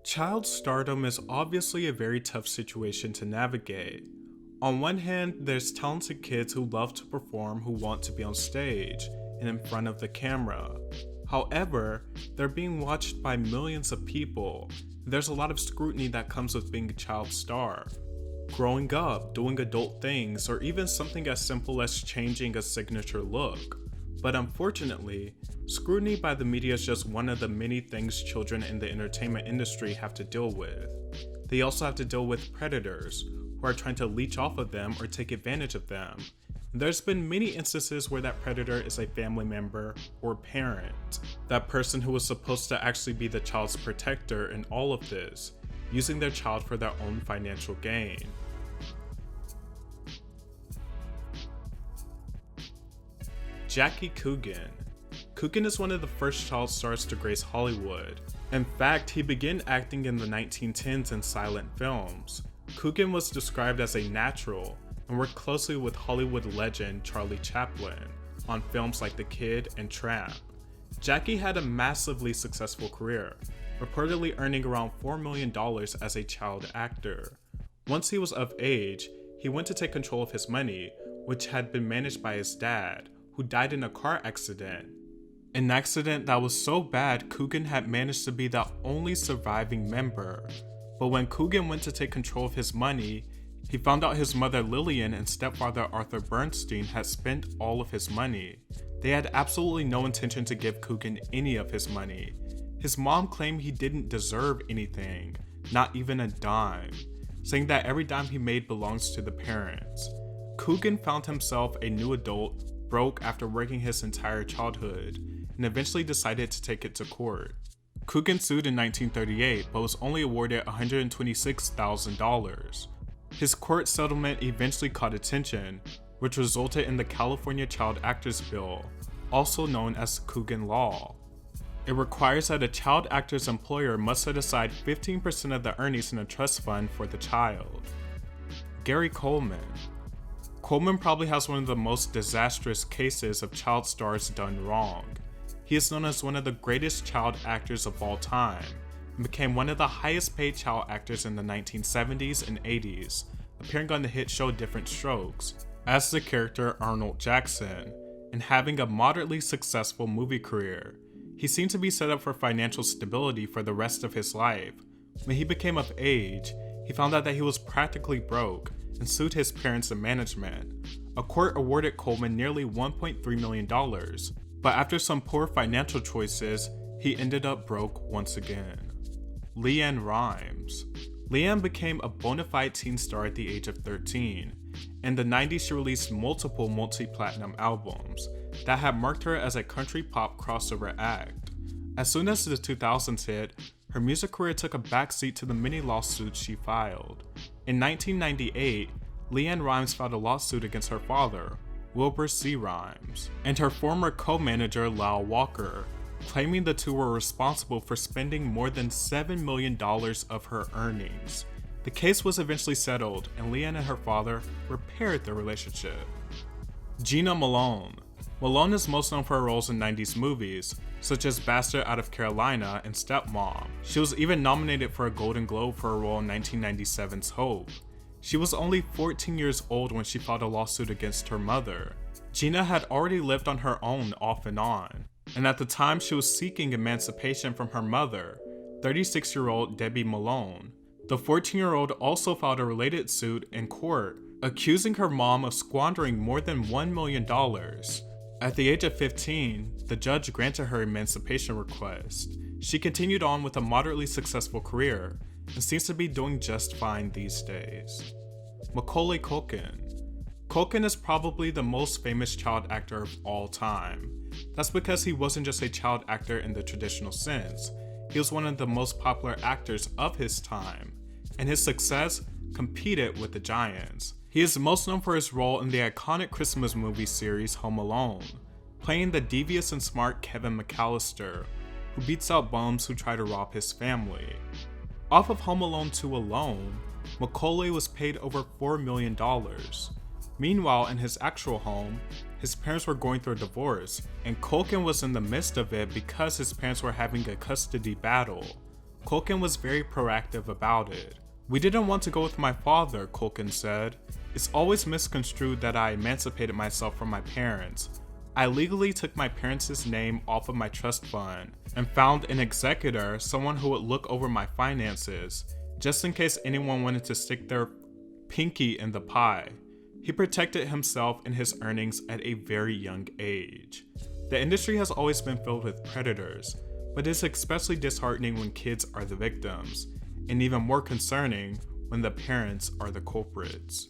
Child stardom is obviously a very tough situation to navigate. On one hand, there's talented kids who love to perform who want to be on stage and in front of the camera. However, they're being watched by millions of people. There's a lot of scrutiny that comes with being a child star. Growing up, doing adult things, or even something as simple as changing a signature look. But unfortunately, scrutiny by the media is just one of the many things children in the entertainment industry have to deal with. They also have to deal with predators, who are trying to leech off of them or take advantage of them. There's been many instances where that predator is a family member or parent, that person who was supposed to actually be the child's protector in all of this, using their child for their own financial gain. Jackie Coogan. Coogan is one of the first child stars to grace Hollywood. In fact, he began acting in the 1910s in silent films. Coogan was described as a natural and worked closely with Hollywood legend Charlie Chaplin on films like The Kid and Tramp. Jackie had a massively successful career, reportedly earning around $4 million as a child actor. Once he was of age, he went to take control of his money, which had been managed by his dad, who died in a car accident. An accident that was so bad Coogan had managed to be the only surviving member. But when Coogan went to take control of his money, he found out his mother Lillian and stepfather Arthur Bernstein had spent all of his money. They had absolutely no intention to give Coogan any of his money. His mom claimed he didn't deserve anything, not even a dime, saying that every dime he made belongs to the parents. Coogan found himself a new adult, broke after working his entire childhood, and eventually decided to take it to court. Coogan sued in 1938 but was only awarded $126,000. His court settlement eventually caught attention, which resulted in the California Child Actors Bill, also known as the Coogan Law. It requires that a child actor's employer must set aside 15% of the earnings in a trust fund for the child. Gary Coleman. Coleman probably has one of the most disastrous cases of child stars done wrong. He is known as one of the greatest child actors of all time, and became one of the highest paid child actors in the 1970s and 80s, appearing on the hit show Different Strokes, as the character Arnold Jackson, and having a moderately successful movie career. He seemed to be set up for financial stability for the rest of his life. When he became of age, he found out that he was practically broke, and sued his parents and management. A court awarded Coleman nearly $1.3 million, but after some poor financial choices, he ended up broke once again. Leann Rimes. Leann became a bona fide teen star at the age of 13. In the 90s, she released multiple multi-platinum albums that had marked her as a country pop crossover act. As soon as the 2000s hit, her music career took a backseat to the many lawsuits she filed. In 1998, Leann Rimes filed a lawsuit against her father, Wilbur C. Rimes, and her former co-manager Lyle Walker, claiming the two were responsible for spending more than $7 million of her earnings. The case was eventually settled, and Leann and her father repaired their relationship. Gina Malone. Malone is most known for her roles in 90s movies, such as Bastard Out of Carolina and Stepmom. She was even nominated for a Golden Globe for her role in 1997's Hope. She was only 14 years old when she filed a lawsuit against her mother. Gina had already lived on her own off and on, and at the time she was seeking emancipation from her mother, 36-year-old Debbie Malone. The 14-year-old also filed a related suit in court, accusing her mom of squandering more than $1 million. At the age of 15, the judge granted her emancipation request. She continued on with a moderately successful career, and seems to be doing just fine these days. Macaulay Culkin. Culkin is probably the most famous child actor of all time. That's because he wasn't just a child actor in the traditional sense. He was one of the most popular actors of his time, and his success competed with the giants. He is most known for his role in the iconic Christmas movie series Home Alone, playing the devious and smart Kevin McAllister, who beats out bums who try to rob his family. Off of Home Alone 2 alone, Macaulay was paid over $4 million. Meanwhile, in his actual home, his parents were going through a divorce, and Culkin was in the midst of it because his parents were having a custody battle. Culkin was very proactive about it. "We didn't want to go with my father," Culkin said. "It's always misconstrued that I emancipated myself from my parents. I legally took my parents' name off of my trust fund and found an executor, someone who would look over my finances, just in case anyone wanted to stick their pinky in the pie." He protected himself and his earnings at a very young age. The industry has always been filled with predators, but it's especially disheartening when kids are the victims, and even more concerning when the parents are the culprits.